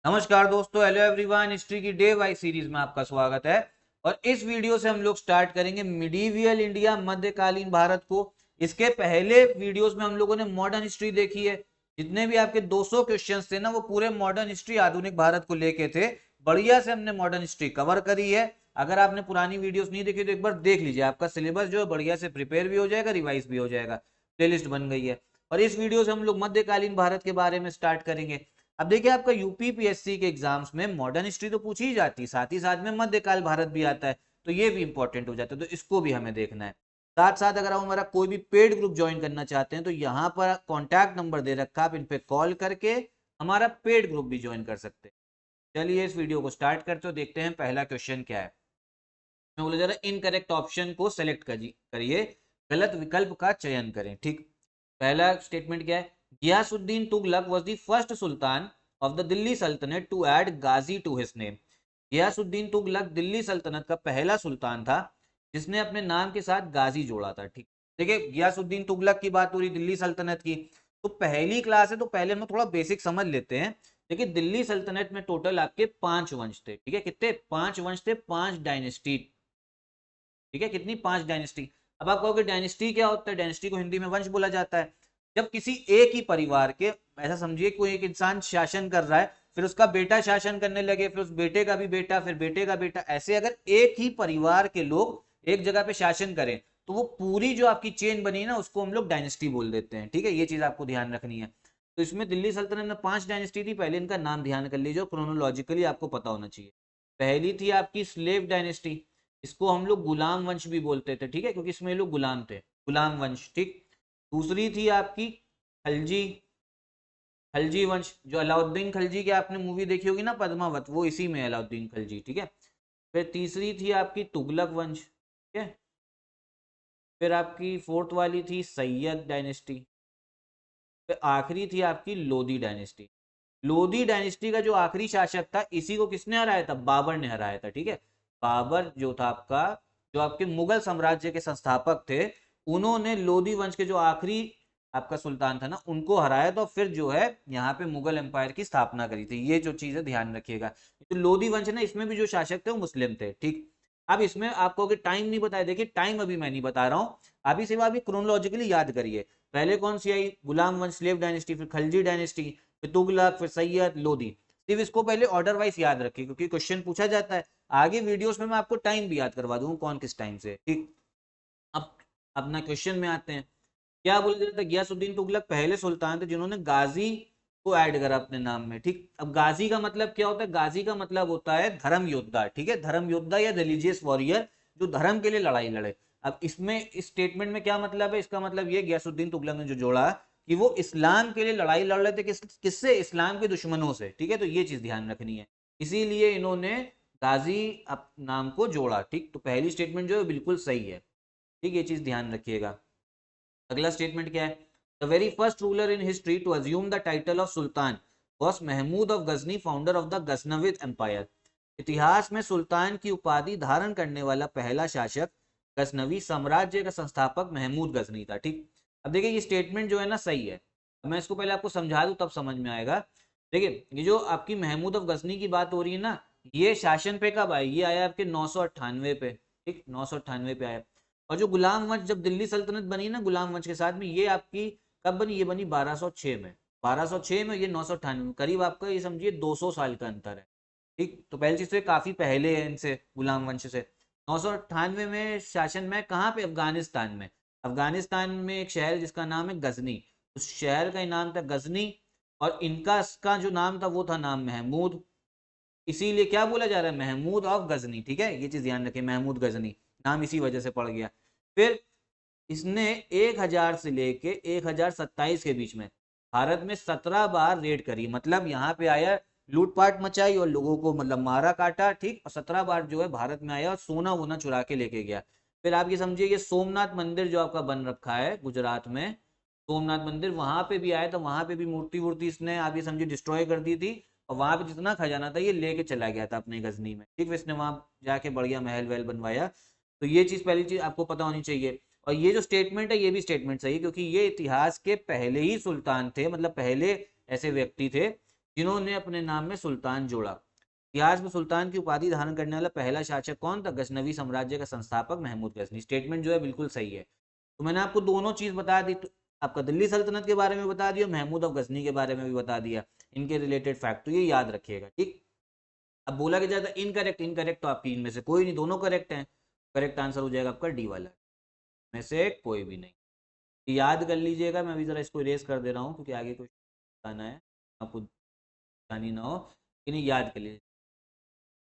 नमस्कार दोस्तों, hello everyone. History की डे वाइज सीरीज में आपका स्वागत है। और इस वीडियो से हम लोग स्टार्ट करेंगे मिडीवियल इंडिया, मध्यकालीन भारत को। इसके पहले वीडियोस में हम लोगों ने मॉडर्न हिस्ट्री देखी है। जितने भी आपके 200 क्वेश्चंस थे ना, वो पूरे मॉडर्न हिस्ट्री, आधुनिक भारत को लेके थे। बढ़िया से हमने मॉडर्न हिस्ट्री कवर करी है। अगर आपने पुरानी वीडियोस नहीं देखी तो एक बार देख लीजिए, आपका सिलेबस जो है बढ़िया से प्रिपेयर भी हो जाएगा, रिवाइज भी हो जाएगा। प्लेलिस्ट बन गई है। और इस वीडियो से हम लोग मध्यकालीन भारत के बारे में स्टार्ट करेंगे। अब देखिए, आपका यूपीपीएससी के एग्जाम्स में मॉडर्न हिस्ट्री तो पूछी ही जाती है, साथ ही साथ में मध्यकाल भारत भी आता है। तो ये भी इंपॉर्टेंट हो जाता है, तो इसको भी हमें देखना है। साथ साथ अगर आप हमारा कोई भी पेड ग्रुप ज्वाइन करना चाहते हैं तो यहाँ पर कॉन्टैक्ट नंबर दे रखा, आप इन पे कॉल करके हमारा पेड ग्रुप भी ज्वाइन कर सकते हैं। चलिए इस वीडियो को स्टार्ट करते हो, देखते हैं पहला क्वेश्चन क्या है। मैं बोला जा रहा है इनकरेक्ट ऑप्शन को सेलेक्ट करिए, गलत विकल्प का चयन करें। ठीक, पहला स्टेटमेंट क्या है? Ghiyasuddin Tughlaq was the first sultan of the Delhi Sultanat to add Ghazi to his name. Ghiyasuddin Tughlaq Delhi Sultanat का पहला सुल्तान था जिसने अपने नाम के साथ गाजी जोड़ा था। ठीक, देखिए गियासुद्दीन तुगलक की बात हो रही, दिल्ली सल्तनत की। तो पहली क्लास है तो पहले हम थोड़ा बेसिक समझ लेते हैं। देखिए दिल्ली सल्तनत में टोटल आपके 5 वंश थे। ठीक है, कितने? 5 वंश थे, 5 डायनेस्टी। ठीक है, कितनी? 5 डायनेस्टी। अब आप कहोगे डायनेस्टी क्या होता है? डायनेस्टी को हिंदी में वंश बोला जाता है। जब किसी एक ही परिवार के, ऐसा समझिए कोई एक इंसान शासन कर रहा है, फिर उसका बेटा शासन करने लगे, फिर उस बेटे का भी बेटा, फिर बेटे का बेटा, ऐसे अगर एक ही परिवार के लोग एक जगह पे शासन करें तो वो पूरी जो आपकी चेन बनी ना, उसको हम लोग डायनेस्टी बोल देते हैं। ठीक है, ये चीज आपको ध्यान रखनी है। तो इसमें दिल्ली सल्तनत में 5 डायनेस्टी थी। पहले इनका नाम ध्यान कर लीजिए, क्रोनोलॉजिकली आपको पता होना चाहिए। पहली थी आपकी स्लेव डायनेस्टी। इसको हम लोग गुलाम वंश भी बोलते थे। ठीक है, क्योंकि इसमें लोग गुलाम थे, गुलाम वंश। ठीक, दूसरी थी आपकी खलजी, खलजी वंश। जो अलाउद्दीन खलजी की आपने मूवी देखी होगी ना, पद्मावत, वो इसी में है अलाउद्दीन खलजी। ठीक है, फिर तीसरी थी आपकी तुगलक वंश। ठीक है, फिर आपकी फोर्थ वाली थी सैयद डायनेस्टी। फिर आखिरी थी आपकी लोधी डायनेस्टी। लोधी डायनेस्टी का जो आखिरी शासक था, इसी को किसने हराया था? बाबर ने हराया था। ठीक है, बाबर जो था आपका, जो आपके मुगल साम्राज्य के संस्थापक थे, उन्होंने लोधी वंश के जो आखिरी आपका सुल्तान था ना, उनको हराया तो फिर जो है यहाँ पे मुगल एम्पायर की स्थापना करी थी। ये जो चीज है ध्यान रखिएगा। तो लोधी वंश है ना, इसमें भी जो शासक थे वो मुस्लिम थे। ठीक, अब इसमें आपको अगर टाइम नहीं बताया, देखिए टाइम अभी मैं नहीं बता रहा हूँ, अभी सिर्फ अभी क्रोनोलॉजिकली याद करिए। पहले कौन सी आई? गुलाम वंश, स्लेव डायनेस्टी, फिर खलजी डायनेस्टी, फिर तुगलक, फिर सैयद, लोधी। सिर्फ इसको पहले ऑर्डर वाइज याद रखिए, क्योंकि क्वेश्चन पूछा जाता है। आगे वीडियोस में मैं आपको टाइम भी याद करवा दूंगा, कौन किस टाइम से। ठीक, अब अपना क्वेश्चन में आते हैं। क्या बोला जाता है? गियासुद्दीन तुगलक पहले सुल्तान थे जिन्होंने गाजी को ऐड करा अपने नाम में। ठीक, अब गाजी का मतलब क्या होता है? गाजी का मतलब होता है धर्म योद्धा। ठीक है, धर्म योद्धा या रिलीजियस वॉरियर, जो धर्म के लिए लड़ाई लड़े। अब इसमें इस स्टेटमेंट में क्या मतलब है? इसका मतलब ये गियासुद्दीन तुगलक ने जो जोड़ा कि वो इस्लाम के लिए लड़ाई लड़ रहे थे। किससे? इस्लाम के दुश्मनों से। ठीक है, तो ये चीज ध्यान रखनी है। इसीलिए इन्होंने गाजी नाम को जोड़ा। ठीक, तो पहली स्टेटमेंट जो है बिल्कुल सही है। ठीक, ये चीज ध्यान रखिएगा। अगला स्टेटमेंट क्या है? The very first ruler in history to assume the title of sultan was Mahmud of Ghazni, founder of the Ghaznavid empire. इतिहास में सुल्तान की उपाधि धारण करने वाला पहला शासक गजनवी साम्राज्य का संस्थापक महमूद गजनी था। ठीक, अब देखिए ये स्टेटमेंट जो है ना सही है। अब मैं इसको पहले आपको समझा दूं तब समझ में आएगा। देखिए ये जो आपकी महमूद ऑफ गजनी की बात हो रही है ना, ये शासन पे कब आया? ये आया आपके 998 पे। ठीक, 998 पे आया। और जो गुलाम वंश, जब दिल्ली सल्तनत बनी ना गुलाम वंश के साथ में, ये आपकी कब बनी? ये बनी 1206 में। 1206 में, ये 998 में, करीब आपका ये समझिए 200 साल का अंतर है। ठीक, तो पहली चीज तो काफी पहले है इनसे, गुलाम वंश से। 998 में शासन में कहाँ पे? अफगानिस्तान में। अफगानिस्तान में एक शहर जिसका नाम है गजनी, उस शहर का ही नाम था गजनी। और इनका का जो नाम था वो था नाम महमूद। इसीलिए क्या बोला जा रहा है? महमूद ऑफ गजनी। ठीक है, ये चीज ध्यान रखिए, महमूद गजनी नाम इसी वजह से पड़ गया। फिर इसने 1000 से लेके 1027 के बीच में भारत में 17 बार रेड करी। मतलब यहाँ पे आया, लूटपाट मचाई और लोगों को मतलब मारा काटा। ठीक, और 17 बार जो है भारत में आया और सोना वोना चुरा के लेके गया। फिर आप ये समझिए, ये सोमनाथ मंदिर जो आपका बन रखा है गुजरात में, सोमनाथ मंदिर, वहां पे भी आया तो वहां पे भी मूर्ति वूर्ति इसने, आप ये समझिए, डिस्ट्रॉय कर दी थी। और वहां पे जितना खजाना था ये लेके चला गया था अपने गजनी में। ठीक, इसने वहां जाके बढ़िया महल वहल बनवाया। तो ये चीज, पहली चीज आपको पता होनी चाहिए। और ये जो स्टेटमेंट है ये भी स्टेटमेंट सही है, क्योंकि ये इतिहास के पहले ही सुल्तान थे, मतलब पहले ऐसे व्यक्ति थे जिन्होंने अपने नाम में सुल्तान जोड़ा। इतिहास में सुल्तान की उपाधि धारण करने वाला पहला शासक कौन था? गजनवी साम्राज्य का संस्थापक महमूद गजनी। स्टेटमेंट जो है बिल्कुल सही है। तो मैंने आपको दोनों चीज बता दी, तो आपका दिल्ली सल्तनत के बारे में बता दिया, महमूद ऑफ गजनी के बारे में भी बता दिया, इनके रिलेटेड फैक्ट, तो ये याद रखिएगा, ठीक। अब बोला कि जाता इनकरेक्ट, इनकरेक्ट तो आपकी इनमें से कोई नहीं, दोनों करेक्ट हैं। करेक्ट आंसर हो जाएगा आपका डी वाला, में से कोई भी नहीं। याद कर लीजिएगा, मैं अभी जरा इसको इरेज कर दे रहा हूँ क्योंकि आगे कुछ आना है, आपको जानी ना हो, कि नहीं, याद कर लीजिए।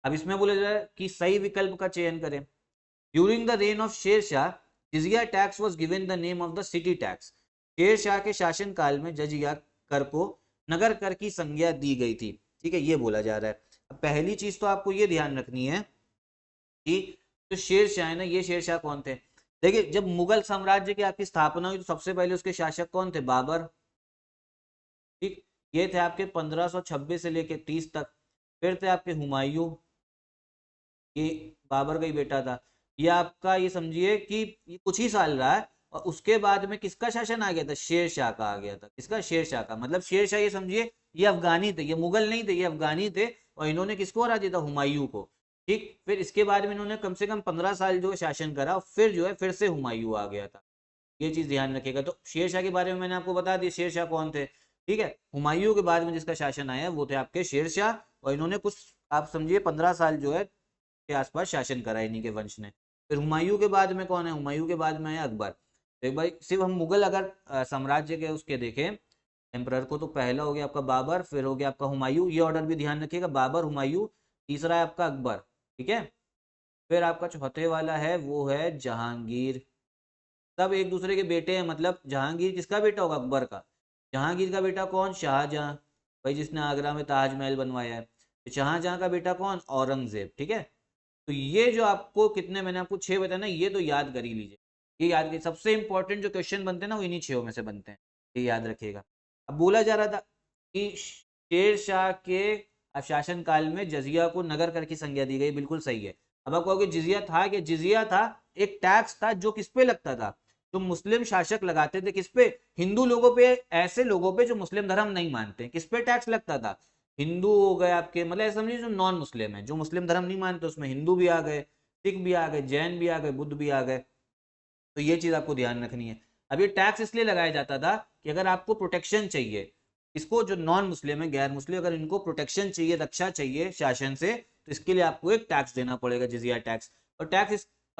अब इसमें बोला जाए कि सही विकल्प का चयन करें। During the reign of Sher Shah, jizya tax was given the name of the city tax. Sher Shah के शासन काल में जजिया कर को नगर कर की संज्ञा दी गई थी, ठीक है, ये बोला जा रहा है। अब पहली चीज तो आपको ये ध्यान रखनी है कि जो शेर शाह है ना, ये शेर शाह कौन थे? देखिए, जब मुगल साम्राज्य की आपकी स्थापना हुई तो सबसे पहले उसके शासक कौन थे? बाबर, ठीक। ये थे आपके 1526 से लेके 30 तक। फिर थे आपके हुमायूं, ये बाबर का ही बेटा था। ये आपका ये समझिए कि ये कुछ ही साल रहा है, और उसके बाद में किसका शासन आ गया था? शेर शाह का आ गया था। किसका? शेर शाह का। मतलब शेर शाह ये समझिए ये अफगानी थे, ये मुगल नहीं थे, ये अफगानी थे, और इन्होंने किसको हरा दिया था? हुमायूं को, ठीक। फिर इसके बाद में इन्होंने कम से कम 15 साल जो है शासन करा, फिर जो है फिर से हुमायूं आ गया था। ये चीज ध्यान रखिएगा। तो शेर शाह के बारे में मैंने आपको बता दिया, शेर शाह कौन थे, ठीक है। हुमायूं के बाद में जिसका शासन आया वो थे आपके शेर शाह, और इन्होंने कुछ आप समझिए 15 साल जो है के आसपास शासन करा इन्हीं के वंश ने। फिर हुमायूं के बाद में कौन है? हुमायूं के बाद में है अकबर। तो एक भाई सिर्फ हम मुगल अगर साम्राज्य के उसके देखें एम्परर को, तो पहला हो गया आपका बाबर, फिर हो गया आपका हुमायूं, ये ऑर्डर भी ध्यान रखिएगा, बाबर, हुमायूं, तीसरा है आपका अकबर, ठीक है। फिर आपका चौथे वाला है वो है जहांगीर। सब एक दूसरे के बेटे हैं, मतलब जहांगीर किसका बेटा होगा? अकबर का। जहांगीर का बेटा कौन? शाहजहां, भाई जिसने आगरा में ताजमहल बनवाया है। तो शाहजहां का बेटा कौन? औरंगजेब, ठीक है। तो ये जो आपको कितने, मैंने आपको 6 बताया ना, ये तो याद कर ही लीजिए। ये याद करिए, सबसे इंपॉर्टेंट जो क्वेश्चन बनते हैं ना वो इन्हीं 6 में से बनते हैं, ये याद रखिएगा। अब बोला जा रहा था कि शेर शाह के शासन काल में जजिया को नगर कर की संज्ञा दी गई, बिल्कुल सही है। अब आप कहोगे जिजिया था कि जिजिया था एक टैक्स था जो किस पे लगता था? जो मुस्लिम शासक लगाते थे, किस पे? हिंदू लोगों पे, ऐसे लोगों पे जो मुस्लिम धर्म नहीं मानते। किस पे टैक्स लगता था? हिंदू हो गए आपके, मतलब ऐसा समझिए जो नॉन मुस्लिम है, जो मुस्लिम धर्म नहीं मानते, उसमें हिंदू भी आ गए, सिख भी आ गए, जैन भी आ गए, बुद्ध भी आ गए। तो ये चीज आपको ध्यान रखनी है। अब ये टैक्स इसलिए लगाया जाता था कि अगर आपको प्रोटेक्शन चाहिए, इसको जो नॉन मुस्लिम है, गैर मुस्लिम, अगर इनको प्रोटेक्शन चाहिए, रक्षा चाहिए शासन से, तो इसके लिए आपको एक टैक्स देना पड़ेगा, जिजिया टैक्स। और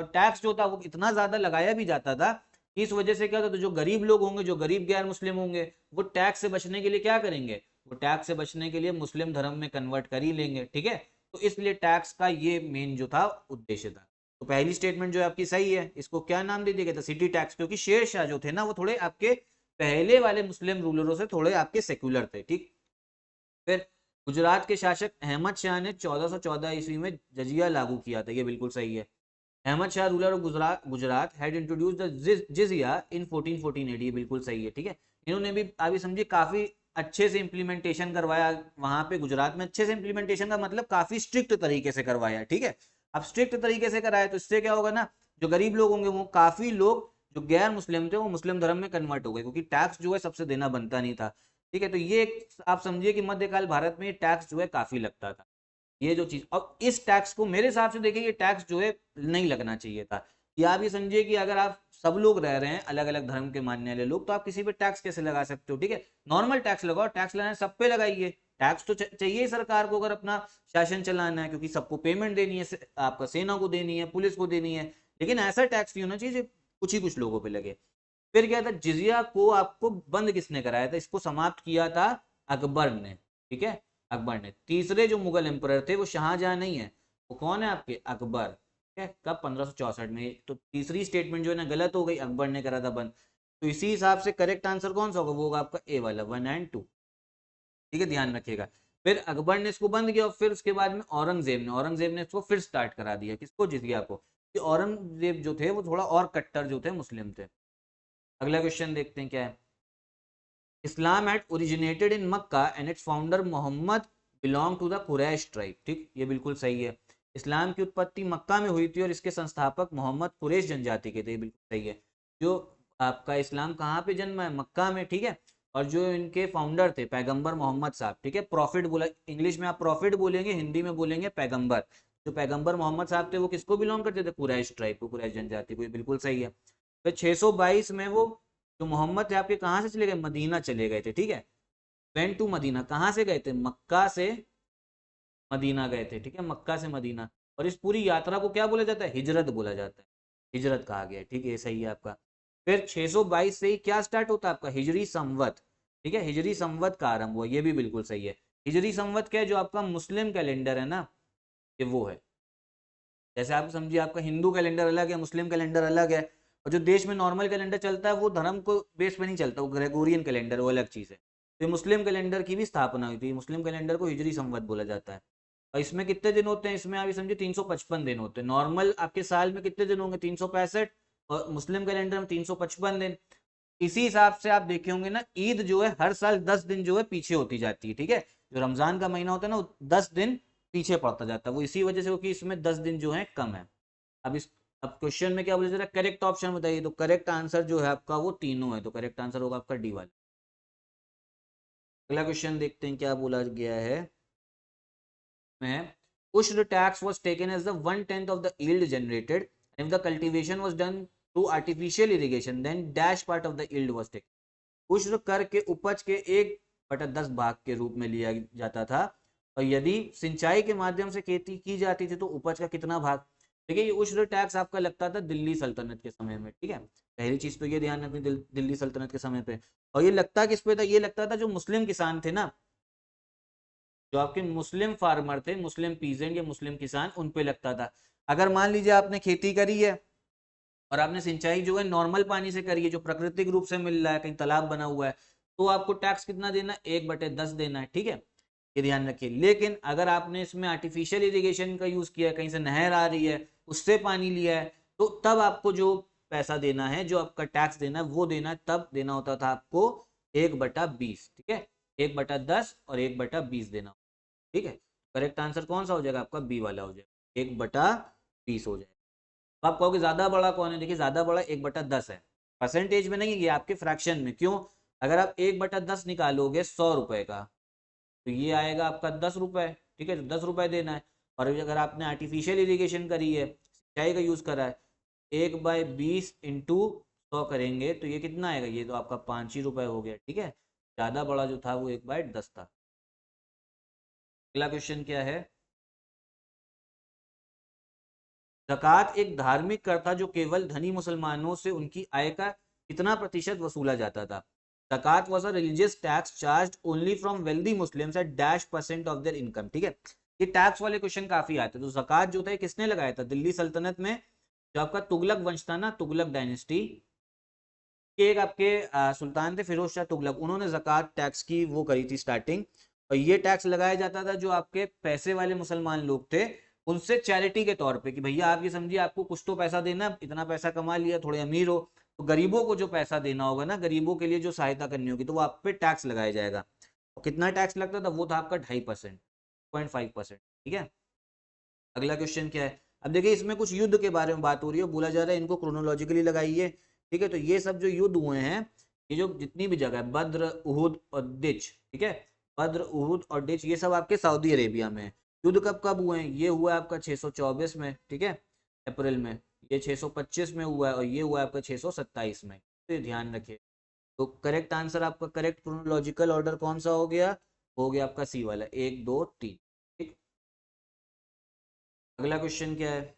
टैक्स जो था वो इतना ज्यादा लगाया भी जाता था, इस वजह से क्या होता था, जो गरीब लोग होंगे, जो गरीब गैर मुस्लिम होंगे, वो टैक्स से बचने के लिए क्या करेंगे? वो टैक्स से बचने के लिए मुस्लिम धर्म में कन्वर्ट कर ही लेंगे, ठीक है। तो इसलिए टैक्स का ये मेन जो था उद्देश्य था। तो पहली स्टेटमेंट जो है आपकी सही है, इसको क्या नाम दे दिया गया था? सिटी टैक्स, क्योंकि शेर शाह जो थे ना वो थोड़े आपके पहले वाले मुस्लिम रूलरों से थोड़े आपके सेक्युलर थे, ठीक। फिर गुजरात के शासक अहमद शाह ने 1414 ईस्वी में जजिया लागू किया था, ये बिल्कुल सही है। Ahmad Shah ruler of Gujarat had introduce the jizya in 1414 AD, बिल्कुल सही है, ठीक है। इन्होंने भी अभी समझिए काफी अच्छे से इंप्लीमेंटेशन करवाया वहां पे गुजरात में। अच्छे से इंप्लीमेंटेशन का मतलब काफी स्ट्रिक्ट तरीके से करवाया, ठीक है। अब स्ट्रिक्ट तरीके से कराया तो इससे क्या होगा ना, जो गरीब लोग होंगे, वो काफी लोग जो गैर मुस्लिम थे वो मुस्लिम धर्म में कन्वर्ट हो गए, क्योंकि टैक्स जो है सबसे देना बनता नहीं था, ठीक है। तो ये आप समझिए कि मध्यकाल भारत में टैक्स जो है काफी लगता था, ये जो चीज। और इस टैक्स को मेरे हिसाब से देखिए, ये टैक्स जो है नहीं लगना चाहिए था। या आप ये समझिए कि अगर आप सब लोग रह रहे हैं अलग अलग धर्म के मानने वाले लोग, तो आप किसी पे टैक्स कैसे लगा सकते हो? ठीक है, नॉर्मल टैक्स लगाओ, टैक्स लगाना सब पे लगाइए। टैक्स तो चाहिए सरकार को अगर अपना शासन चलाना है, क्योंकि सबको पेमेंट देनी है, आपका सेना को देनी है, पुलिस को देनी है। लेकिन ऐसा टैक्स नहीं होना चाहिए कुछ ही कुछ लोगों पे लगे। फिर क्या था, जिजिया को आपको बंद किसने कराया था? इसको समाप्त किया था अकबर ने, ठीक है, अकबर ने। तीसरे जो मुगल एम्परर थे वो शाहजहां नहीं है, वो कौन है आपके? अकबर, ठीक है। कब? 1564 में। तो तीसरी स्टेटमेंट जो है ना गलत हो गई, अकबर ने करा था बंद। तो इसी हिसाब से करेक्ट आंसर कौन सा होगा? वो होगा आपका ए वाला, 1 एंड 2, ठीक है, ध्यान रखिएगा। फिर अकबर ने इसको बंद किया, और फिर उसके बाद में औरंगजेब ने इसको फिर स्टार्ट करा दिया। किसको? जिजिया को। कि औरंगजेब जो थे वो थोड़ा और कट्टर जो थे मुस्लिम थे। अगला क्वेश्चन देखते हैं क्या है। Islam had originated in Mecca and its founder Muhammad belong to the Quraysh tribe, ठीक, ये बिल्कुल सही है। इस्लाम की उत्पत्ति मक्का में हुई थी और इसके संस्थापक मोहम्मद कुरैश जनजाति के थे, बिल्कुल सही है। जो आपका इस्लाम कहाँ पे जन्मा है? मक्का में, ठीक है। और जो इनके फाउंडर थे पैगंबर मोहम्मद साहब, ठीक है, प्रॉफिट बोला इंग्लिश में, आप प्रॉफिट बोलेंगे, हिंदी में बोलेंगे पैगंबर। जो पैगंबर मोहम्मद साहब थे वो किसको बिलोंग करते थे? कुरैश ट्राइब को, कुरैश जनजाति को, ये बिल्कुल सही है। तो 622 में वो जो मोहम्मद थे आपके कहाँ से चले गए? मदीना चले गए थे, ठीक है, वेंट टू मदीना। कहाँ से गए थे? मक्का से मदीना गए थे, ठीक है, मक्का से मदीना। और इस पूरी यात्रा को क्या बोला जाता है? हिजरत बोला जाता है, हिजरत कहा गया है, ठीक है, ये सही है आपका। फिर 622 से ही क्या स्टार्ट होता है आपका? हिजरी संवत, ठीक है, हिजरी संवत का आरंभ हुआ, ये भी बिल्कुल सही है। हिजरी संवत क्या है? जो आपका मुस्लिम कैलेंडर है ना, ये वो है। जैसे आप समझिए आपका हिंदू कैलेंडर अलग है, मुस्लिम कैलेंडर अलग है, और जो देश में नॉर्मल कैलेंडर चलता है वो धर्म को बेस पे नहीं चलता, वो ग्रेगोरियन कैलेंडर, वो अलग चीज़ है। तो मुस्लिम कैलेंडर की भी स्थापना हुई थी, मुस्लिम कैलेंडर को हिजरी संवत बोला जाता है। और इसमें कितने दिन होते हैं? इसमें आप ये समझिए 355 दिन होते हैं। नॉर्मल आपके साल में कितने दिन होंगे? 365, और मुस्लिम कैलेंडर में 355 दिन। इसी हिसाब से आप देखे होंगे ना, ईद जो है हर साल 10 दिन जो है पीछे होती जाती है, ठीक है। जो रमजान का महीना होता है ना, वो 10 दिन पीछे पड़ता जाता है, वो इसी वजह से, क्योंकि इसमें 10 दिन जो है कम है। अब इस अब क्वेश्चन में क्या बोले जा रहा है? करेक्ट ऑप्शन बताइए। तो करेक्ट आंसर जो है आपका वो तीनों है, तो करेक्ट आंसर होगा आपका डी वाला। अगला क्वेश्चन देखते हैं क्या बोला गया है। में Ushur tax was taken as the 1/10 of the yield generated, and if the cultivation was done through artificial irrigation, then dash part of the yield was taken. उश्र कर के उपज के 1/10 भाग के रूप में लिया जाता था, और यदि सिंचाई के माध्यम से खेती की जाती थी तो उपज का कितना भाग? देखिए, ये उश्र टैक्स आपका लगता था दिल्ली सल्तनत के समय में, ठीक है। पहली चीज तो ये ध्यान रखनी, दिल्ली सल्तनत के समय पे। और ये लगता किस पे था? ये लगता था जो मुस्लिम किसान थे ना, जो आपके मुस्लिम फार्मर थे, मुस्लिम पीजेंट या मुस्लिम किसान, उन पे लगता था। अगर मान लीजिए आपने खेती करी है और आपने सिंचाई जो है नॉर्मल पानी से करी है, जो प्राकृतिक रूप से मिल रहा है, कहीं तालाब बना हुआ है, तो आपको टैक्स कितना देना है? 1/10 देना है, ठीक है, ये ध्यान रखिए। लेकिन अगर आपने इसमें आर्टिफिशियल इरिगेशन का यूज किया है, कहीं से नहर आ रही है, उससे पानी लिया है, तो तब आपको जो पैसा देना है, जो आपका टैक्स देना है, वो देना है, तब देना होता था आपको 1/20, ठीक है, 1/10 और 1/20 देना, ठीक है। करेक्ट आंसर कौन सा हो जाएगा आपका? बी वाला हो जाएगा, 1/20 हो जाएगा। आप कहोगे ज्यादा बड़ा कौन है? देखिए, ज्यादा बड़ा 1/10 है, परसेंटेज में नहीं, ये आपके फ्रैक्शन में। क्यों? अगर आप 1/10 निकालोगे 100 रुपए का, तो ये आएगा आपका 10 रुपए, ठीक है, तो 10 रुपए देना है। और अगर आपने आर्टिफिशियल इरिगेशन करी है, सिंचाई का यूज करा है, 1/20 इंटू 100 करेंगे तो ये कितना आएगा? ये तो आपका 5 ही रुपए हो गया, ठीक है। ज्यादा बड़ा जो था वो 1/10 था। अगला क्वेश्चन क्या है? ज़कात एक धार्मिक कर था जो केवल धनी मुसलमानों से उनकी आय का कितना प्रतिशत वसूला जाता था? Zakat was a religious tax charged only from wealthy Muslims at -% of their income, ठीक है। ये टैक्स वाले क्वेश्चन काफी आते हैं। तो ज़कात जो था किसने लगाया था? दिल्ली सल्तनत में जो आपका तुगलक वंश था ना, तुगलक डायनेस्टी के एक आपके सुल्तान थे फिरोज शाह तुगलक, उन्होंने ज़कात टैक्स की वो करी थी स्टार्टिंग। और ये टैक्स लगाया जाता था जो आपके पैसे वाले मुसलमान लोग थे, उनसे चैरिटी के तौर पे, कि भैया आप ये समझिए आपको कुछ तो पैसा देना, इतना पैसा कमा लिया, थोड़े अमीर हो, तो गरीबों को जो पैसा देना होगा ना, गरीबों के लिए जो सहायता करनी होगी, तो वो आप पे टैक्स लगाया जाएगा। और कितना टैक्स लगता था? वो था आपका 2.5%, 0.5%, ठीक है। अगला क्वेश्चन क्या है? अब देखिए, इसमें कुछ युद्ध के बारे में बात हो रही है, बोला जा रहा है इनको क्रोनोलॉजिकली लगाइए, ठीक है। तो ये सब जो युद्ध हुए हैं, ये जो जितनी भी जगह है, बद्र, उहुद और डिच, ठीक है, बद्र, उहुद और डिच, ये सब आपके सऊदी अरेबिया में है। युद्ध कब कब हुए हैं? ये हुआ आपका 624 में, ठीक है, अप्रैल में। ये 625 में हुआ है, और ये हुआ आपका 627 में, तो ये ध्यान रखिए। तो करेक्ट आंसर आपका, करेक्ट क्रोनोलॉजिकल ऑर्डर कौन सा हो गया? हो गया आपका सी वाला, 1 2 3, ठीक। अगला क्वेश्चन क्या है?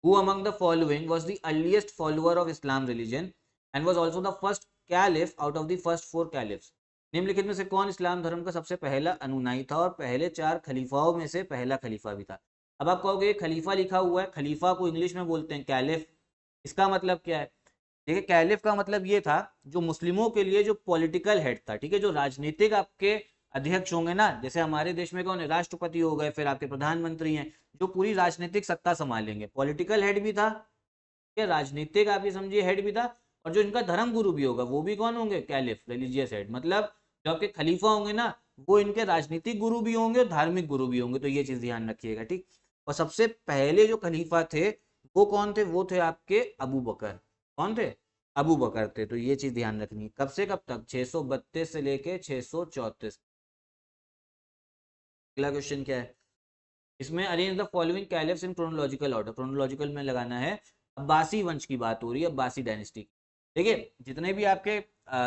Who among the following was the earliest follower of Islam religion and was also the first caliph out of the first 4 caliphs? निम्नलिखित में से कौन इस्लाम धर्म का सबसे पहला अनुयायी था और पहले 4 खलीफाओं में से पहला खलीफा भी था? अब आप कहोगे खलीफा लिखा हुआ है, खलीफा को इंग्लिश में बोलते हैं कैलिफ, इसका मतलब क्या है? देखिए, कैलिफ का मतलब ये था जो मुस्लिमों के लिए जो पॉलिटिकल हेड था, ठीक है, जो राजनीतिक आपके अध्यक्ष होंगे ना, जैसे हमारे देश में कौन है? राष्ट्रपति हो गए, फिर आपके प्रधानमंत्री हैं, जो पूरी राजनीतिक सत्ता संभालेंगे। पॉलिटिकल हेड भी था, या राजनीतिक आप ये समझिए हेड भी था, और जो इनका धर्म गुरु भी होगा वो भी कौन होंगे? Caliph, religious head. मतलब जो आपके खलीफा होंगे ना, वो इनके राजनीतिक गुरु भी होंगे और धार्मिक गुरु भी होंगे, तो ये चीज ध्यान रखिएगा, ठीक। और सबसे पहले जो खलीफा थे वो कौन थे? वो थे आपके अबू बकर। कौन थे? अबू बकर थे। तो ये चीज ध्यान रखनी है। कब से कब तक? 632 से लेके 634। अगला क्वेश्चन क्या है इसमें? Arrange the following caliphs in chronological order. Chronological में लगाना है। अब्बासी वंश की बात हो रही है, अब्बासी डायनेस्टी। देखिए जितने भी आपके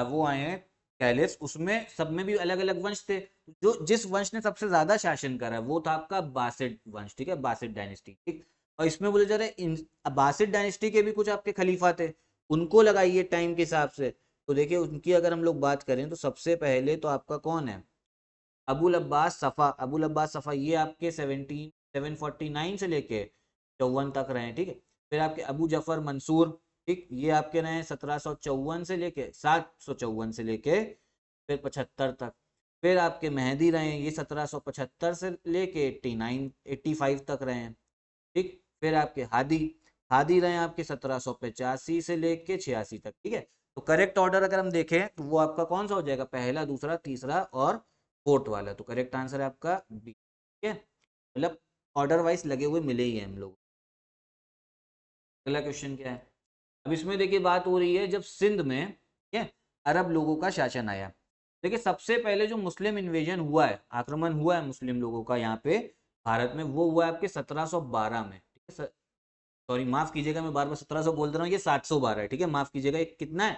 वो आए हैं कैलिफ्स, उसमें सब में भी अलग अलग वंश थे। जो जिस वंश ने सबसे ज्यादा शासन करा वो था आपका अब्बासिड वंश, ठीक है, अब्बासिड डायनेस्टी, ठीक। और इसमें बोले जा रहे हैं अब्बासिड डायनेस्टी के भी कुछ आपके खलीफा थे, उनको लगाइए टाइम के हिसाब से। तो देखिए उनकी अगर हम लोग बात करें तो सबसे पहले तो आपका कौन है? अबुल अब्बास सफ़ा। अबुल अब्बास सफ़ा ये आपके 749 से लेके 54 तक रहे, ठीक है। फिर आपके अबू जफर मंसूर, ठीक, ये आपके रहे 1754 से लेके 754 से लेके फिर 75 तक। फिर आपके मेहदी रहे ये 1775 से लेके 85 तक रहे हैं, ठीक। फिर आपके हादी, हादी रहे आपके 1785 से लेके 86 तक, ठीक है। तो करेक्ट ऑर्डर अगर हम देखें तो वो आपका कौन सा हो जाएगा? पहला, दूसरा, तीसरा और फोर्थ वाला। तो करेक्ट आंसर है आपका बी, ठीक है। मतलब ऑर्डर वाइज लगे हुए मिले ही हैं हम लोग। अगला क्वेश्चन क्या है? अब इसमें देखिए बात हो रही है जब सिंध में, ठीक है, अरब लोगों का शासन आया। देखिए सबसे पहले जो मुस्लिम इन्वेजन हुआ है, आक्रमण हुआ है मुस्लिम लोगों का यहाँ पे भारत में, वो हुआ है आपके 1712 में, ठीक है। सॉरी माफ कीजिएगा, मैं बार बार 1700 बोल रहा हूँ, ये 712 है, ठीक है, माफ कीजिएगा। ये कितना है?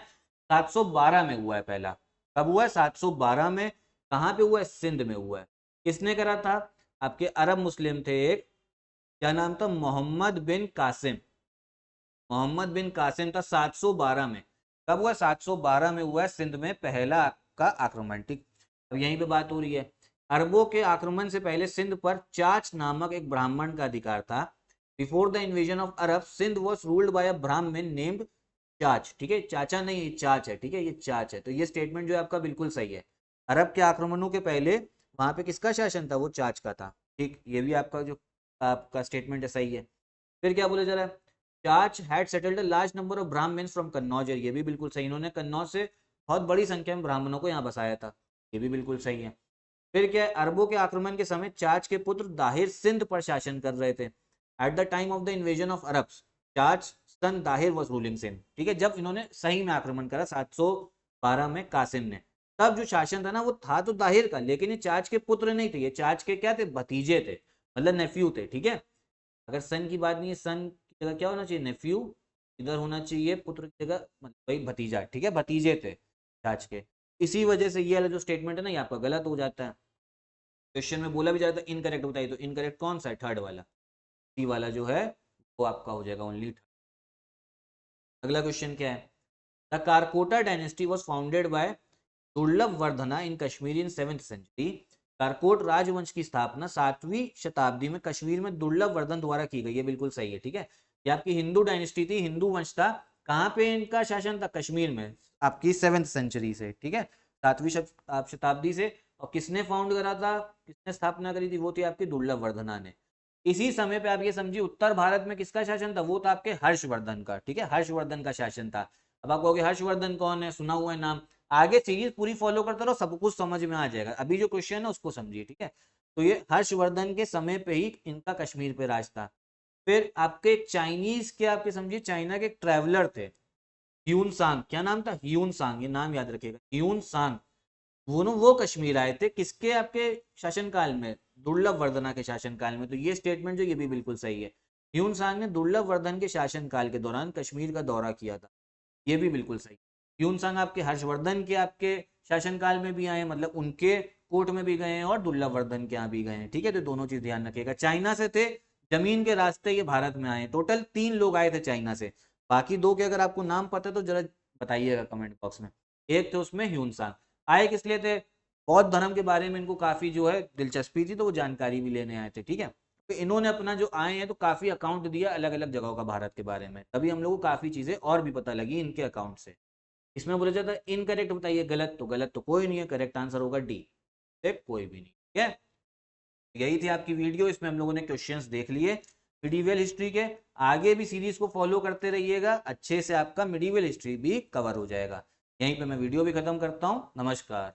712 में हुआ है पहला। कब हुआ है? 712 में। कहाँ पे हुआ है? सिंध में हुआ है। किसने करा था? आपके अरब मुस्लिम थे एक, क्या नाम था? मोहम्मद बिन कासिम। मोहम्मद बिन कासिम था 712 में। कब हुआ? 712 में हुआ है सिंध में पहला का आक्रमण, ठीक। अब यहीं पे बात हो रही है, अरबों के आक्रमण से पहले सिंध पर चाच नामक एक ब्राह्मण का अधिकार था। Before the invasion of Arab Sindh was ruled by a Brahmin named चाच, ठीक है, चाचा नहीं, ये चाच है, ठीक है, ये चाच है। तो ये स्टेटमेंट जो है आपका बिल्कुल सही है। अरब के आक्रमणों के पहले वहां पे किसका शासन था? वो चाच का था, ठीक। ये भी आपका जो आपका स्टेटमेंट है सही है। फिर क्या बोला जा रहा है? चाच had settled a large number of Brahmins from Kannauj. ये भी बिल्कुल सही, इन्होंने कन्नौज से बहुत बड़ी संख्या में ब्राह्मणों को यहाँ बसाया था। ये भी बिल्कुल सही है। फिर क्या है? अरबों के आक्रमण के समय चाच के पुत्र दाहिर सिंध पर शासन कर रहे थे। At the time of the invasion of Arabs चाच सन दाहिर वॉज रूलिंग सिंध, ठीक है। जब इन्होंने सही में आक्रमण करा 712 में कासिम ने, तब जो शासन था ना वो था तो दाहिर का, लेकिन ये चाच के पुत्र नहीं थे, ये चाच के क्या थे? भतीजे थे, मतलब नेफ्यू थे, ठीक है। अगर सन की बात नहीं है, सन की जगह क्या होना चाहिए? नेफ्यू। इधर होना चाहिए पुत्र की जगह मतलब भाई भतीजा, ठीक है, भतीजे थे चाच के। इसी वजह से ये वाला जो स्टेटमेंट है ना ये आपका गलत हो जाता है। क्वेश्चन में बोला भी जाता है इनकरेक्ट बताइए, तो इनकरेक्ट कौन सा है? थर्ड वाला, सी वाला जो है वो आपका हो जाएगा ओनली। अगला क्वेश्चन क्या है? The Karkota dynasty was founded by दुर्लभ वर्धना इन कश्मीर इन 7th सेंचुरी। कारकोट राजवंश की स्थापना 7वीं शताब्दी में कश्मीर में दुर्लभ वर्धन द्वारा की गई है। बिल्कुल सही है, ठीक है। ये आपकी हिंदू डायनेस्टी थी, हिंदू वंश था। कहाँ पे इनका शासन था? कश्मीर में, आपकी 7th सेंचुरी से, ठीक है, 7वीं शताब्दी से। और किसने फाउंड करा था, किसने स्थापना करी थी? वो थी आपकी दुर्लभ वर्धना ने। इसी समय पे आप ये समझिए उत्तर भारत में किसका शासन था? वो था आपके हर्षवर्धन का, ठीक है, हर्षवर्धन का शासन था। अब आप कहोगे हर्षवर्धन कौन है? सुना हुआ है नाम। आगे सीरीज पूरी फॉलो करते रहो, सब कुछ समझ में आ जाएगा। अभी जो क्वेश्चन है उसको समझिए, ठीक है। तो ये हर्षवर्धन के समय पे ही इनका कश्मीर पे राज था। फिर आपके चाइनीज के, आपके समझिए चाइना के एक ट्रेवलर थे ह्यून सांग। क्या नाम था? ह्यून सांग, ये नाम याद रखिएगा, ह्यून सांग। वो कश्मीर आए थे किसके? आपके शासनकाल में, दुर्लभ वर्धना के शासनकाल में। तो ये स्टेटमेंट जो ये भी बिल्कुल सही है। ह्यून सांग ने दुर्लभ वर्धन के शासनकाल के दौरान कश्मीर का दौरा किया था। ये भी बिल्कुल सही। ह्यून सांग आपके हर्षवर्धन के आपके शासनकाल में भी आए, मतलब उनके कोर्ट में भी गए हैं और दुर्लभ वर्धन के यहाँ भी गए हैं, ठीक है। तो दोनों चीज ध्यान रखिएगा। चाइना से थे, जमीन के रास्ते ये भारत में आए। टोटल 3 लोग आए थे चाइना से। बाकी 2 के अगर आपको नाम पता है तो जरा बताइएगा कमेंट बॉक्स में। एक थे उसमें ह्यून सांग। आए किस लिए थे? बौद्ध धर्म के बारे में इनको काफी जो है दिलचस्पी थी, तो वो जानकारी भी लेने आए थे, ठीक है। तो इन्होंने अपना जो आए हैं तो काफी अकाउंट दिया अलग अलग जगहों का भारत के बारे में, तभी हम लोग को काफी चीजें और भी पता लगी इनके अकाउंट से। इसमें बोला जाता है इनकरेक्ट बताइए, गलत। तो गलत तो कोई नहीं है, करेक्ट आंसर होगा डी, से कोई भी नहीं, ठीक है। यही थी आपकी वीडियो, इसमें हम लोगों ने क्वेश्चंस देख लिए मिडीवियल हिस्ट्री के। आगे भी सीरीज को फॉलो करते रहिएगा, अच्छे से आपका मिडीवियल हिस्ट्री भी कवर हो जाएगा। यहीं पे मैं वीडियो भी खत्म करता हूँ। नमस्कार।